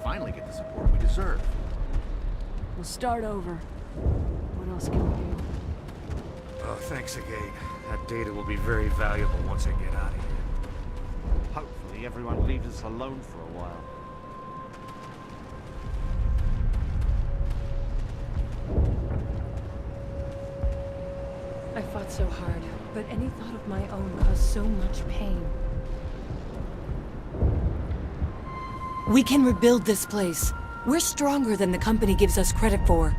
finally get the support we deserve. We'll start over. What else can we do? Oh, thanks again. That data will be very valuable once I get out of here. Hopefully everyone leaves us alone for a while. I fought so hard, but any thought of my own caused so much pain. We can rebuild this place. We're stronger than the company gives us credit for.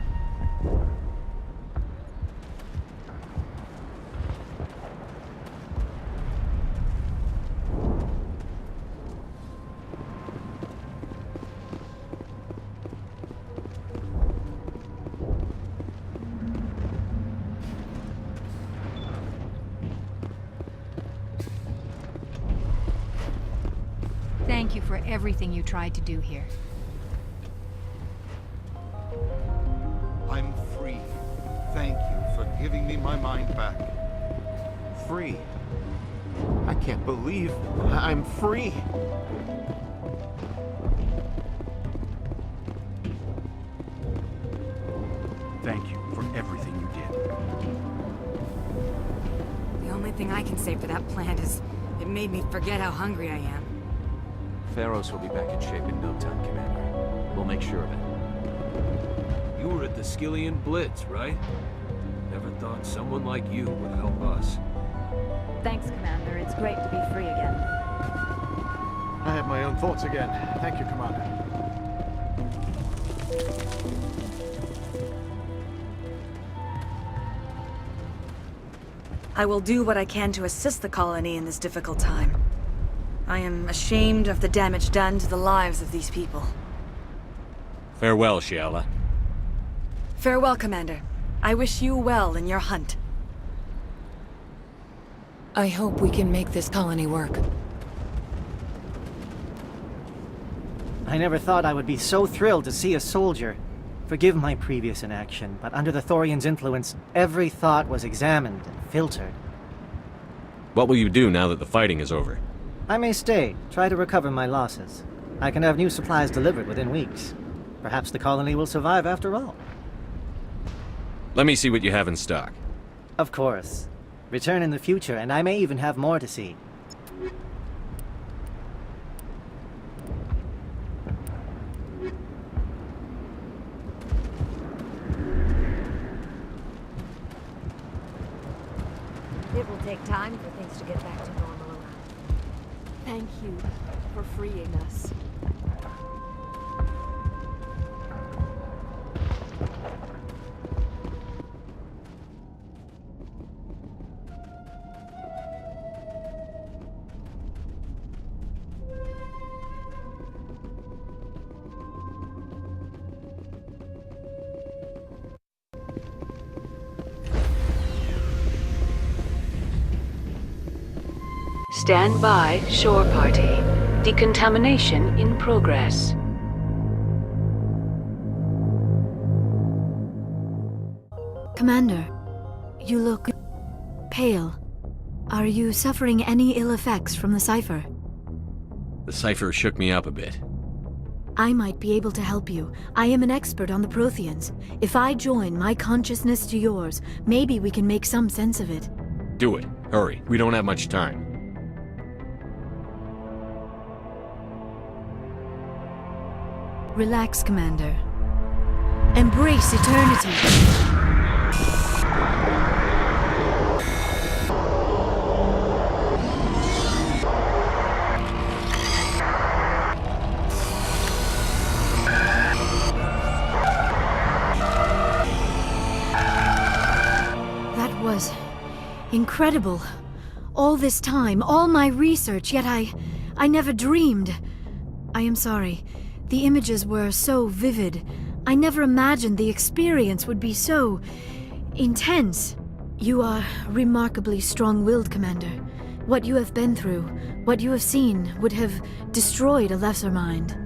Thank you for everything you tried to do here. I'm free. Thank you for giving me my mind back. Free. I can't believe I'm free. Thank you for everything you did. The only thing I can say for that plant is it made me forget how hungry I am. Pharaohs will be back in shape in no time, Commander. We'll make sure of it. You were at the Skillian Blitz, right? Never thought someone like you would help us. Thanks, Commander. It's great to be free again. I have my own thoughts again. Thank you, Commander. I will do what I can to assist the colony in this difficult time. I am ashamed of the damage done to the lives of these people. Farewell, Shiala. Farewell, Commander. I wish you well in your hunt. I hope we can make this colony work. I never thought I would be so thrilled to see a soldier. Forgive my previous inaction, but under the Thorian's influence, every thought was examined and filtered. What will you do now that the fighting is over? I may stay, try to recover my losses. I can have new supplies delivered within weeks. Perhaps the colony will survive after all. Let me see what you have in stock. Of course. Return in the future, and I may even have more to see. It will take time for things to get back to normal around. Thank you for freeing us. Stand by, shore party. Decontamination in progress. Commander, you look pale. Are you suffering any ill effects from the cipher? The cipher shook me up a bit. I might be able to help you. I am an expert on the Protheans. If I join my consciousness to yours, maybe we can make some sense of it. Do it. Hurry. We don't have much time. Relax, Commander. Embrace eternity. That was incredible. All this time, all my research, yet I never dreamed. I am sorry. The images were so vivid. I never imagined the experience would be so intense. You are remarkably strong-willed, Commander. What you have been through, what you have seen, would have destroyed a lesser mind.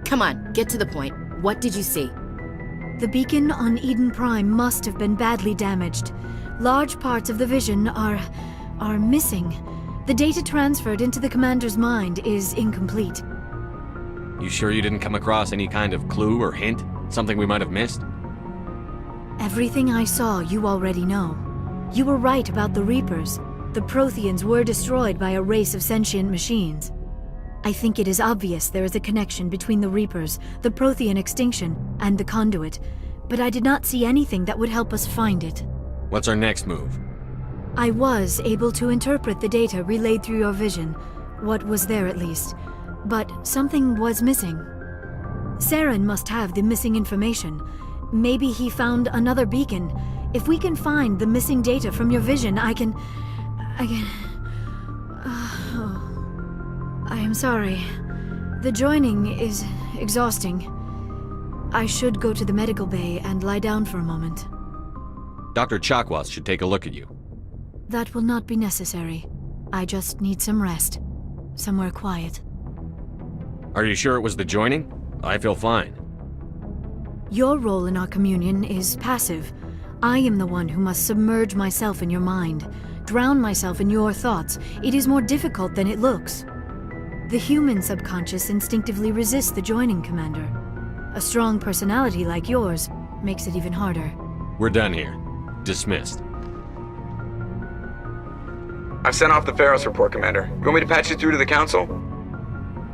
Come on, get to the point. What did you see? The beacon on Eden Prime must have been badly damaged. Large parts of the vision are missing. The data transferred into the Commander's mind is incomplete. You sure you didn't come across any kind of clue or hint? Something we might have missed? Everything I saw, you already know. You were right about the Reapers. The Protheans were destroyed by a race of sentient machines. I think it is obvious there is a connection between the Reapers, the Prothean extinction, and the Conduit, but I did not see anything that would help us find it. What's our next move? I was able to interpret the data relayed through your vision, what was there at least, but something was missing. Saren must have the missing information. Maybe he found another beacon. If we can find the missing data from your vision, I am sorry. The joining is exhausting. I should go to the medical bay and lie down for a moment. Dr. Chakwas should take a look at you. That will not be necessary. I just need some rest. Somewhere quiet. Are you sure it was the joining? I feel fine. Your role in our communion is passive. I am the one who must submerge myself in your mind, drown myself in your thoughts. It is more difficult than it looks. The human subconscious instinctively resists the joining, Commander. A strong personality like yours makes it even harder. We're done here. Dismissed. I've sent off the Pharos report, Commander. You want me to patch you through to the Council?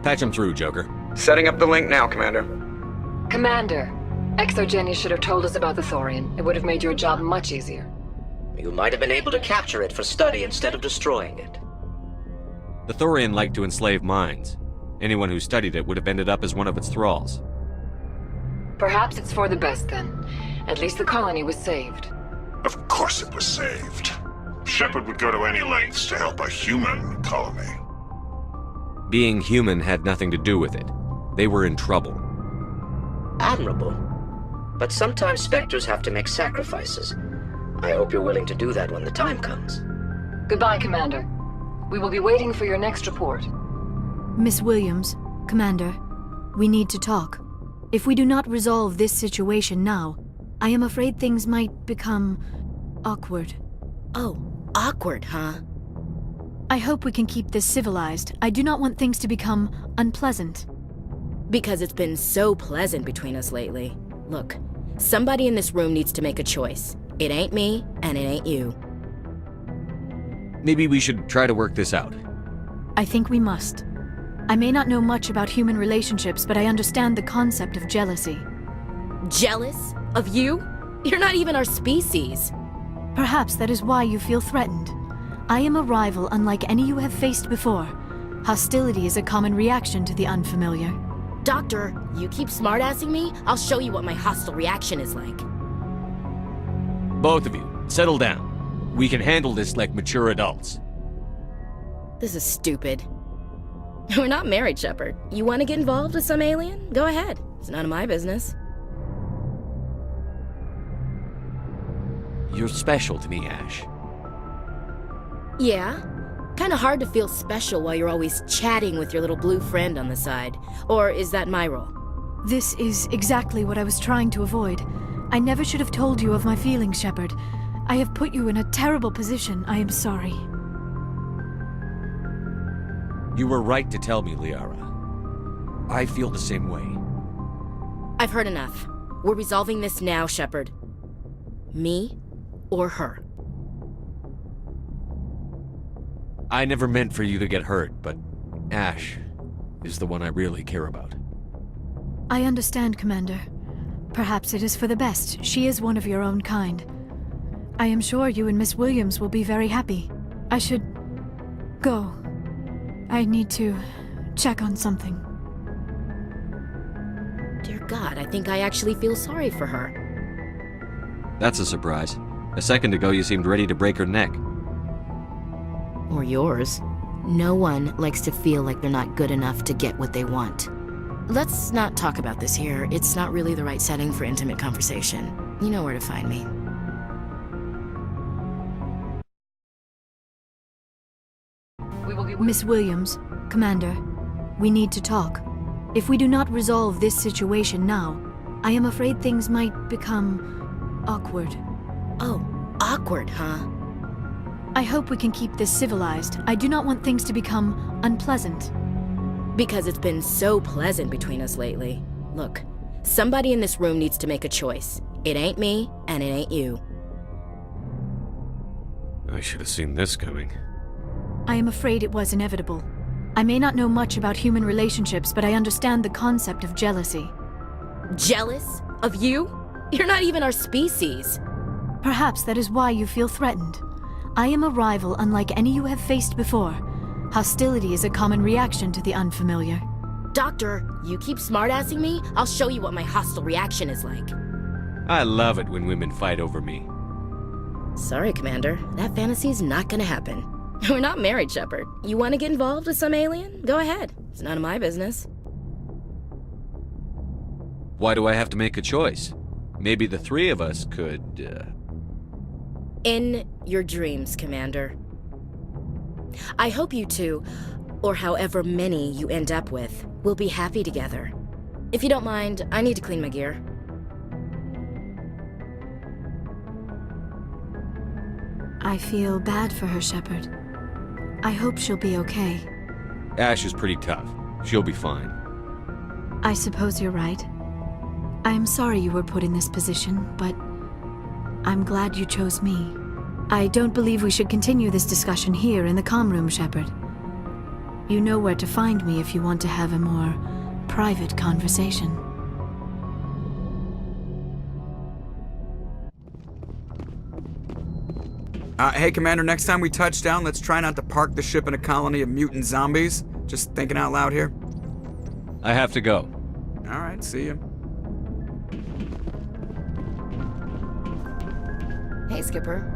Patch him through, Joker. Setting up the link now, Commander. Commander, Exogenia should have told us about the Thorian. It would have made your job much easier. You might have been able to capture it for study instead of destroying it. The Thorian liked to enslave minds. Anyone who studied it would have ended up as one of its thralls. Perhaps it's for the best then. At least the colony was saved. Of course it was saved. Shepard would go to any lengths to help a human colony. Being human had nothing to do with it. They were in trouble. Admirable. But sometimes Spectres have to make sacrifices. I hope you're willing to do that when the time comes. Goodbye, Commander. We will be waiting for your next report. Miss Williams, Commander, we need to talk. If we do not resolve this situation now, I am afraid things might become awkward. Oh, awkward, huh? I hope we can keep this civilized. I do not want things to become unpleasant. Because it's been so pleasant between us lately. Look, somebody in this room needs to make a choice. It ain't me, and it ain't you. Maybe we should try to work this out. I think we must. I may not know much about human relationships, but I understand the concept of jealousy. Jealous? Of you? You're not even our species. Perhaps that is why you feel threatened. I am a rival unlike any you have faced before. Hostility is a common reaction to the unfamiliar. Doctor, you keep smartassing me, I'll show you what my hostile reaction is like. Both of you, settle down. We can handle this like mature adults. This is stupid. We're not married, Shepard. You want to get involved with some alien? Go ahead. It's none of my business. You're special to me, Ash. Yeah? Kinda hard to feel special while you're always chatting with your little blue friend on the side. Or is that my role? This is exactly what I was trying to avoid. I never should have told you of my feelings, Shepard. I have put you in a terrible position. I am sorry. You were right to tell me, Liara. I feel the same way. I've heard enough. We're resolving this now, Shepard. Me or her. I never meant for you to get hurt, but Ash is the one I really care about. I understand, Commander. Perhaps it is for the best. She is one of your own kind. I am sure you and Miss Williams will be very happy. I should go. I need to check on something. Dear God, I think I actually feel sorry for her. That's a surprise. A second ago you seemed ready to break her neck. Or yours. No one likes to feel like they're not good enough to get what they want. Let's not talk about this here. It's not really the right setting for intimate conversation. You know where to find me. Miss Williams, Commander, we need to talk. If we do not resolve this situation now, I am afraid things might become awkward. Oh, awkward, huh? I hope we can keep this civilized. I do not want things to become unpleasant. Because it's been so pleasant between us lately. Look, somebody in this room needs to make a choice. It ain't me, and it ain't you. I should have seen this coming. I am afraid it was inevitable. I may not know much about human relationships, but I understand the concept of jealousy. Jealous? Of you? You're not even our species. Perhaps that is why you feel threatened. I am a rival unlike any you have faced before. Hostility is a common reaction to the unfamiliar. Doctor, you keep smartassing me, I'll show you what my hostile reaction is like. I love it when women fight over me. Sorry, Commander. That fantasy's not gonna happen. We're not married, Shepard. You want to get involved with some alien? Go ahead. It's none of my business. Why do I have to make a choice? Maybe the three of us could, In your dreams, Commander. I hope you two, or however many you end up with, will be happy together. If you don't mind, I need to clean my gear. I feel bad for her, Shepard. I hope she'll be okay. Ash is pretty tough. She'll be fine. I suppose you're right. I am sorry you were put in this position, but I'm glad you chose me. I don't believe we should continue this discussion here in the comm room, Shepard. You know where to find me if you want to have a more private conversation. Hey, Commander, next time we touch down, let's try not to park the ship in a colony of mutant zombies. Just thinking out loud here. I have to go. All right, see you. Hey, Skipper.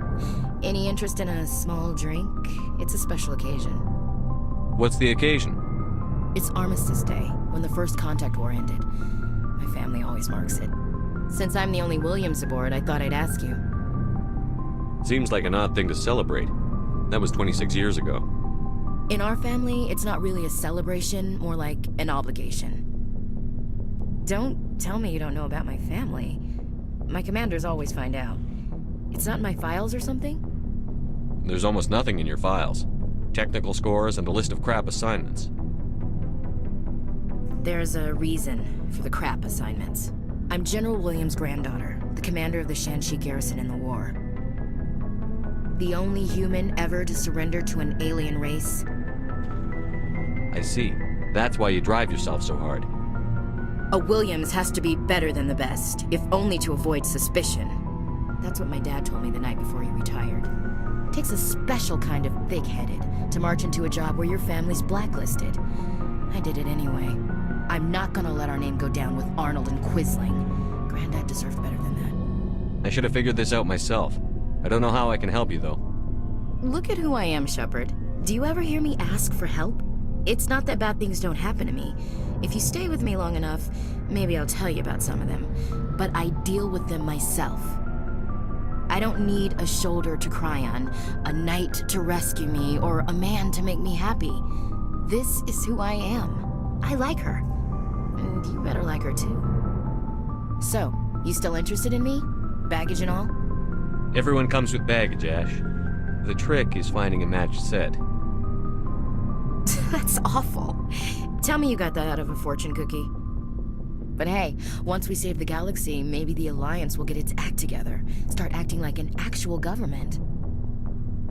Any interest in a small drink? It's a special occasion. What's the occasion? It's Armistice Day, when the First Contact War ended. My family always marks it. Since I'm the only Williams aboard, I thought I'd ask you. Seems like an odd thing to celebrate. That was 26 years ago. In our family, it's not really a celebration, more like an obligation. Don't tell me you don't know about my family. My commanders always find out. It's not in my files or something? There's almost nothing in your files. Technical scores and a list of crap assignments. There's a reason for the crap assignments. I'm General Williams' granddaughter, the commander of the Shanxi garrison in the war. The only human ever to surrender to an alien race. I see. That's why you drive yourself so hard. A Williams has to be better than the best, if only to avoid suspicion. That's what my dad told me the night before he retired. Takes a special kind of thick-headed to march into a job where your family's blacklisted. I did it anyway. I'm not gonna let our name go down with Arnold and Quisling. Granddad deserved better than that. I should have figured this out myself. I don't know how I can help you, though. Look at who I am, Shepard. Do you ever hear me ask for help? It's not that bad things don't happen to me. If you stay with me long enough, maybe I'll tell you about some of them. But I deal with them myself. I don't need a shoulder to cry on, a knight to rescue me, or a man to make me happy. This is who I am. I like her. And you better like her too. So, you still interested in me? Baggage and all? Everyone comes with baggage, Ash. The trick is finding a matched set. That's awful. Tell me you got that out of a fortune cookie. But hey, once we save the galaxy, maybe the Alliance will get its act together. Start acting like an actual government.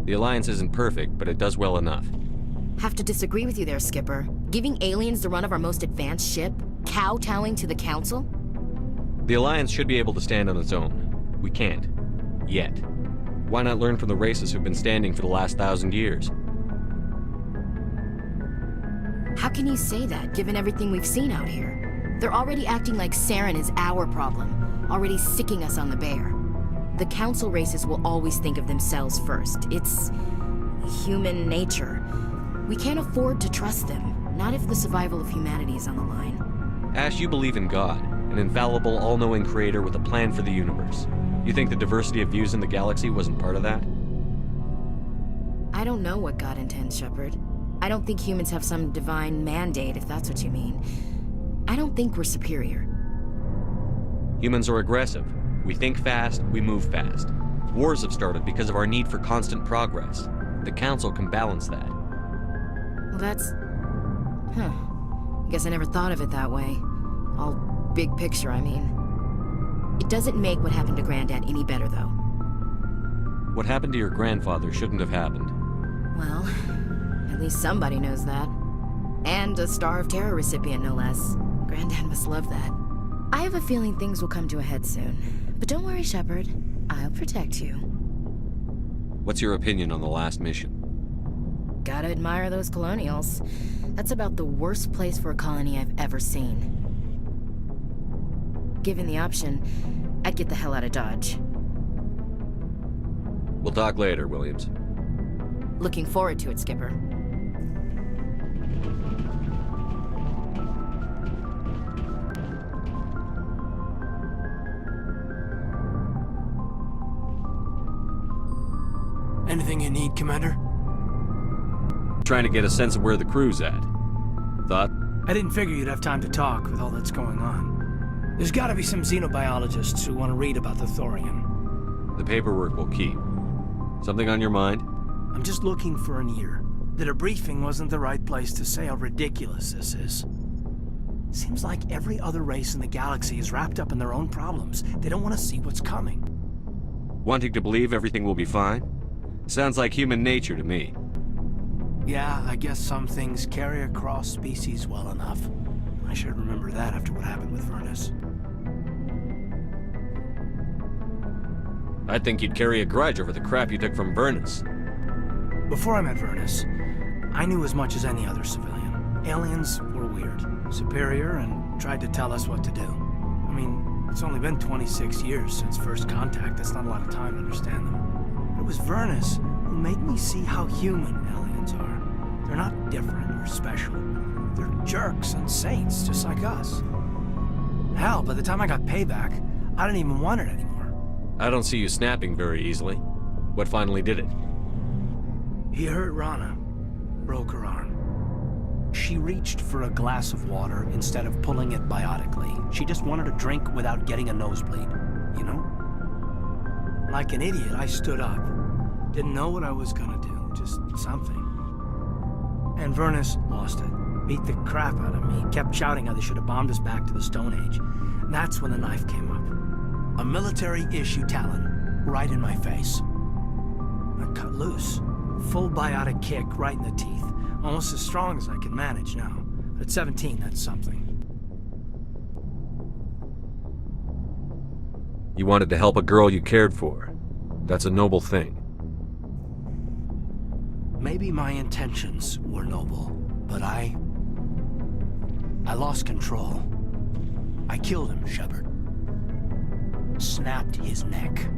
The Alliance isn't perfect, but it does well enough. Have to disagree with you there, Skipper. Giving aliens the run of our most advanced ship? Kowtowing to the Council? The Alliance should be able to stand on its own. We can't. Yet. Why not learn from the races who've been standing for the last 1,000 years? How can you say that, given everything we've seen out here? They're already acting like Saren is our problem, already sicking us on the bear. The Council races will always think of themselves first. It's human nature. We can't afford to trust them, not if the survival of humanity is on the line. Ash, you believe in God, an infallible, all-knowing creator with a plan for the universe. You think the diversity of views in the galaxy wasn't part of that? I don't know what God intends, Shepard. I don't think humans have some divine mandate, if that's what you mean. I don't think we're superior. Humans are aggressive. We think fast, we move fast. Wars have started because of our need for constant progress. The Council can balance that. Well, that's... Guess I never thought of it that way. All big picture, I mean. It doesn't make what happened to Granddad any better, though. What happened to your grandfather shouldn't have happened. Well, at least somebody knows that. And a Star of Terror recipient, no less. Granddad must love that. I have a feeling things will come to a head soon. But don't worry, Shepard. I'll protect you. What's your opinion on the last mission? Gotta admire those colonials. That's about the worst place for a colony I've ever seen. Given the option, I'd get the hell out of Dodge. We'll talk later, Williams. Looking forward to it, Skipper. Anything you need, Commander? Trying to get a sense of where the crew's at. Thought? I didn't figure you'd have time to talk with all that's going on. There's gotta be some xenobiologists who want to read about the thorium. The paperwork will keep. Something on your mind? I'm just looking for an ear. The debriefing wasn't the right place to say how ridiculous this is. Seems like every other race in the galaxy is wrapped up in their own problems. They don't want to see what's coming. Wanting to believe everything will be fine? Sounds like human nature to me. Yeah, I guess some things carry across species well enough. I should remember that after what happened with Vernus. I think you'd carry a grudge over the crap you took from Vernus. Before I met Vernus, I knew as much as any other civilian. Aliens were weird, superior, and tried to tell us what to do. I mean, it's only been 26 years since first contact. That's not a lot of time to understand them. But it was Vernus who made me see how human aliens are. They're not different or special. They're jerks and saints, just like us. Hell, by the time I got payback, I didn't even want it anymore. I don't see you snapping very easily. What finally did it? He hurt Rana. Broke her arm. She reached for a glass of water instead of pulling it biotically. She just wanted a drink without getting a nosebleed, you know? Like an idiot, I stood up. Didn't know what I was gonna do, just something. And Vernus lost it. Beat the crap out of me. Kept shouting how they should have bombed us back to the Stone Age. And that's when the knife came up. A military-issue talon, right in my face. I cut loose. Full biotic kick right in the teeth. Almost as strong as I can manage now. But at 17, that's something. You wanted to help a girl you cared for. That's a noble thing. Maybe my intentions were noble, but I lost control. I killed him, Shepard. Snapped his neck.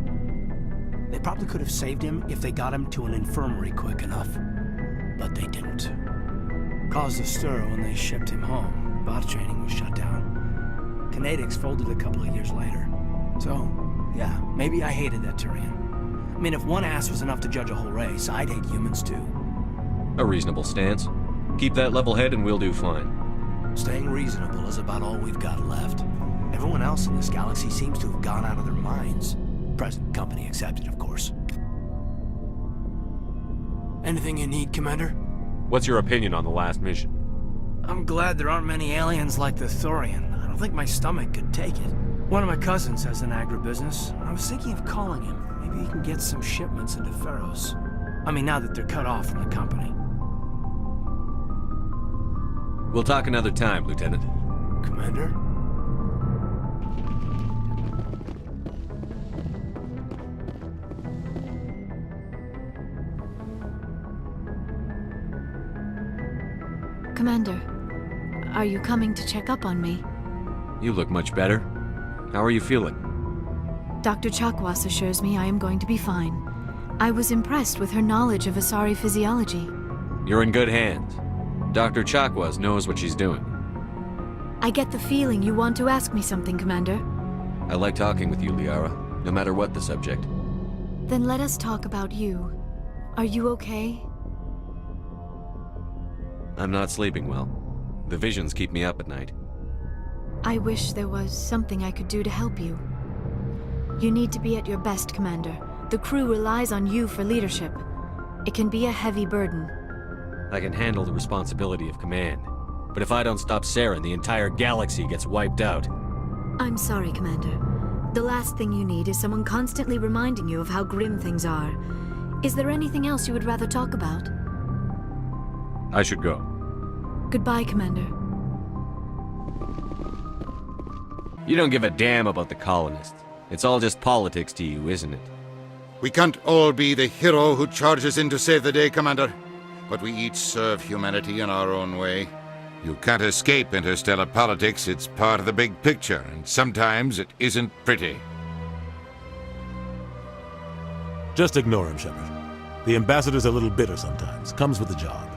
They probably could have saved him if they got him to an infirmary quick enough. But they didn't. Caused a stir when they shipped him home. Bot training was shut down. Kinetics folded a couple of years later. So, yeah, maybe I hated that Turian. I mean, if one ass was enough to judge a whole race, I'd hate humans too. A reasonable stance. Keep that level head and we'll do fine. Staying reasonable is about all we've got left. Everyone else in this galaxy seems to have gone out of their minds. Present company accepted, of course. Anything you need, Commander? What's your opinion on the last mission? I'm glad there aren't many aliens like the Thorian. I don't think my stomach could take it. One of my cousins has an agribusiness. I was thinking of calling him. Maybe he can get some shipments into Ferros. I mean, now that they're cut off from the company. We'll talk another time, Lieutenant. Commander? Commander, are you coming to check up on me? You look much better. How are you feeling? Dr. Chakwas assures me I am going to be fine. I was impressed with her knowledge of Asari physiology. You're in good hands. Dr. Chakwas knows what she's doing. I get the feeling you want to ask me something, Commander. I like talking with you, Liara, no matter what the subject. Then let us talk about you. Are you okay? I'm not sleeping well. The visions keep me up at night. I wish there was something I could do to help you. You need to be at your best, Commander. The crew relies on you for leadership. It can be a heavy burden. I can handle the responsibility of command. But if I don't stop Saren, the entire galaxy gets wiped out. I'm sorry, Commander. The last thing you need is someone constantly reminding you of how grim things are. Is there anything else you would rather talk about? I should go. Goodbye, Commander. You don't give a damn about the colonists. It's all just politics to you, isn't it? We can't all be the hero who charges in to save the day, Commander. But we each serve humanity in our own way. You can't escape interstellar politics. It's part of the big picture, and sometimes it isn't pretty. Just ignore him, Shepard. The ambassador's a little bitter sometimes. Comes with the job.